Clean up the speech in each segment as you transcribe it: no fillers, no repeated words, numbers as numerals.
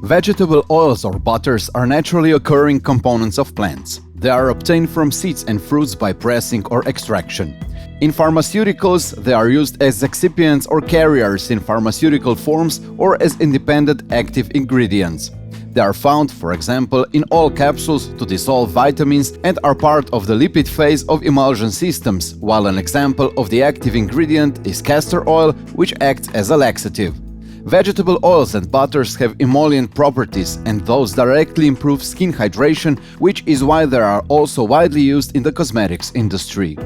Vegetable oils or butters are naturally occurring components of plants. They are obtained from seeds and fruits by pressing or extraction. In pharmaceuticals, they are used as excipients or carriers in pharmaceutical forms or as independent active ingredients. They are found, for example, in oil capsules to dissolve vitamins and are part of the lipid phase of emulsion systems, while an example of the active ingredient is castor oil, which acts as a laxative. Vegetable oils and butters have emollient properties, and those directly improve skin hydration, which is why they are also widely used in the cosmetics industry.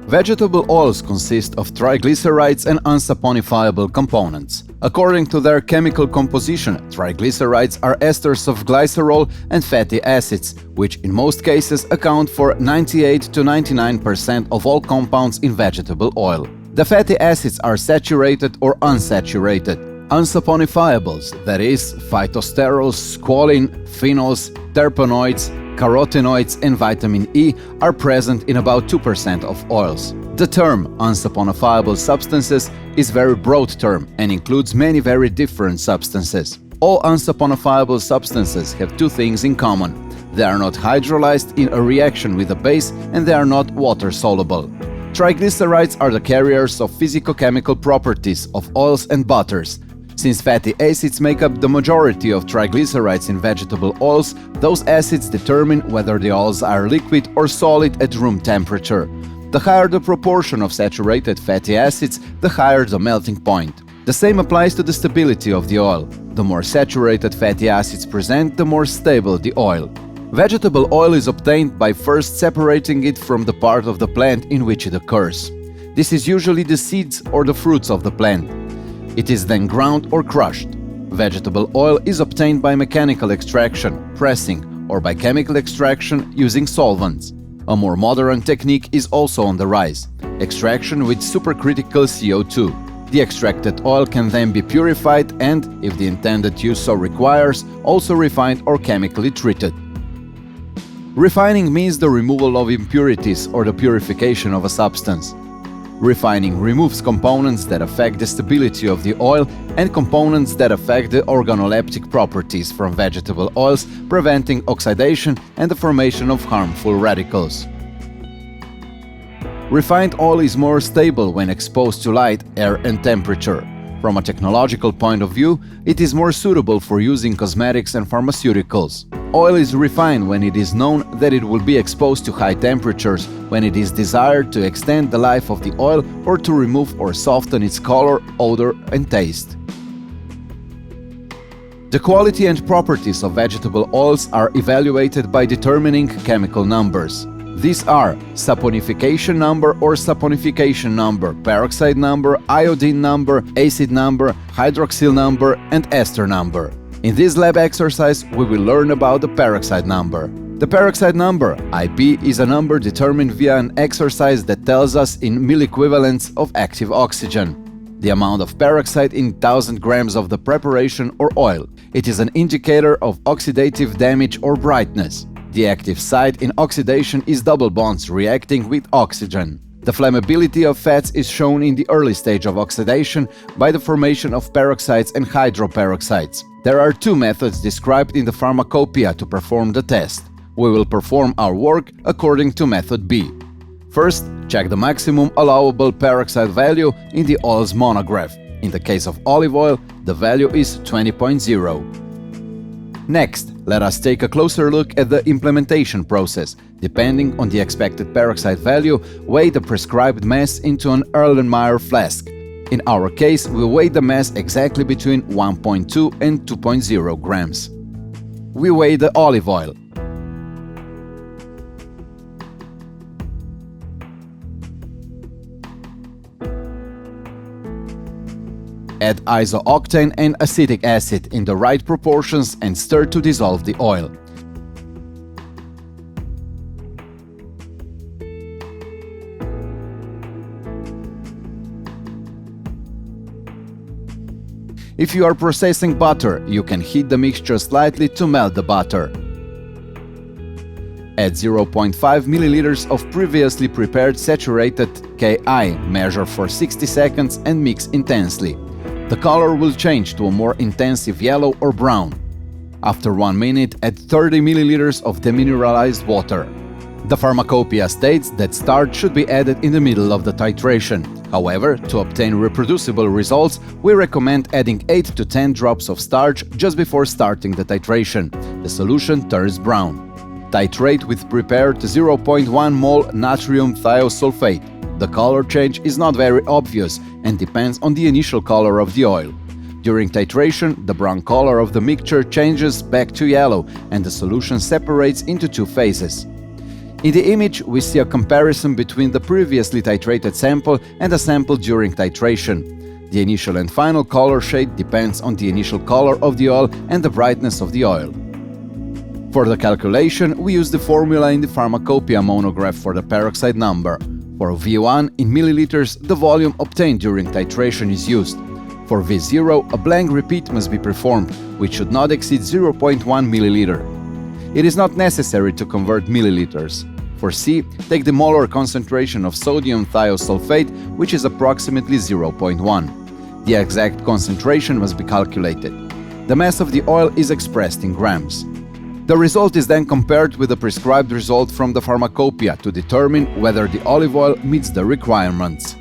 Vegetable oils consist of triglycerides and unsaponifiable components. According to their chemical composition, triglycerides are esters of glycerol and fatty acids, which in most cases account for 98 to 99% of all compounds in vegetable oil. The fatty acids are saturated or unsaturated. Unsaponifiables, that is, phytosterols, squalene, phenols, terpenoids, carotenoids and vitamin E are present in about 2% of oils. The term unsaponifiable substances is a very broad term and includes many very different substances. All unsaponifiable substances have two things in common. They are not hydrolyzed in a reaction with a base and they are not water-soluble. Triglycerides are the carriers of physicochemical properties of oils and butters. Since fatty acids make up the majority of triglycerides in vegetable oils, those acids determine whether the oils are liquid or solid at room temperature. The higher the proportion of saturated fatty acids, the higher the melting point. The same applies to the stability of the oil. The more saturated fatty acids present, the more stable the oil. Vegetable oil is obtained by first separating it from the part of the plant in which it occurs. This is usually the seeds or the fruits of the plant. It is then ground or crushed. Vegetable oil is obtained by mechanical extraction, pressing, or by chemical extraction using solvents. A more modern technique is also on the rise: extraction with supercritical CO2. The extracted oil can then be purified and, if the intended use so requires, also refined or chemically treated. Refining means the removal of impurities or the purification of a substance. Refining removes components that affect the stability of the oil and components that affect the organoleptic properties from vegetable oils, preventing oxidation and the formation of harmful radicals. Refined oil is more stable when exposed to light, air and temperature. From a technological point of view, it is more suitable for using cosmetics and pharmaceuticals. Oil is refined when it is known that it will be exposed to high temperatures, when it is desired to extend the life of the oil or to remove or soften its color, odor and taste. The quality and properties of vegetable oils are evaluated by determining chemical numbers. These are saponification number or saponification number, peroxide number, iodine number, acid number, hydroxyl number and ester number. In this lab exercise, we will learn about the peroxide number. The peroxide number, IP, is a number determined via an exercise that tells us in milliequivalents of active oxygen the amount of peroxide in 1000 grams of the preparation or oil. It is an indicator of oxidative damage or brightness. The active site in oxidation is double bonds reacting with oxygen. The flammability of fats is shown in the early stage of oxidation by the formation of peroxides and hydroperoxides. There are two methods described in the pharmacopoeia to perform the test. We will perform our work according to method B. First, check the maximum allowable peroxide value in the oil's monograph. In the case of olive oil, the value is 20.0. Next, let us take a closer look at the implementation process. Depending on the expected peroxide value, weigh the prescribed mass into an Erlenmeyer flask. In our case, we weigh the mass exactly between 1.2 and 2.0 grams. We weigh the olive oil. Add isooctane and acetic acid in the right proportions and stir to dissolve the oil. If you are processing butter, you can heat the mixture slightly to melt the butter. Add 0.5 milliliters of previously prepared saturated Ki, measure for 60 seconds and mix intensely. The color will change to a more intensive yellow or brown. After 1 minute, add 30 ml of demineralized water. The pharmacopoeia states that starch should be added in the middle of the titration. However, to obtain reproducible results, we recommend adding 8 to 10 drops of starch just before starting the titration. The solution turns brown. Titrate with prepared 0.1 mol natrium thiosulfate. The color change is not very obvious and depends on the initial color of the oil. During titration, the brown color of the mixture changes back to yellow and the solution separates into two phases. In the image, we see a comparison between the previously titrated sample and the sample during titration. The initial and final color shade depends on the initial color of the oil and the brightness of the oil. For the calculation, we use the formula in the pharmacopoeia monograph for the peroxide number. For V1 in milliliters, the volume obtained during titration is used. For V0, a blank repeat must be performed, which should not exceed 0.1 milliliter. It is not necessary to convert milliliters. For C, take the molar concentration of sodium thiosulfate, which is approximately 0.1. The exact concentration must be calculated. The mass of the oil is expressed in grams. The result is then compared with the prescribed result from the pharmacopoeia to determine whether the olive oil meets the requirements.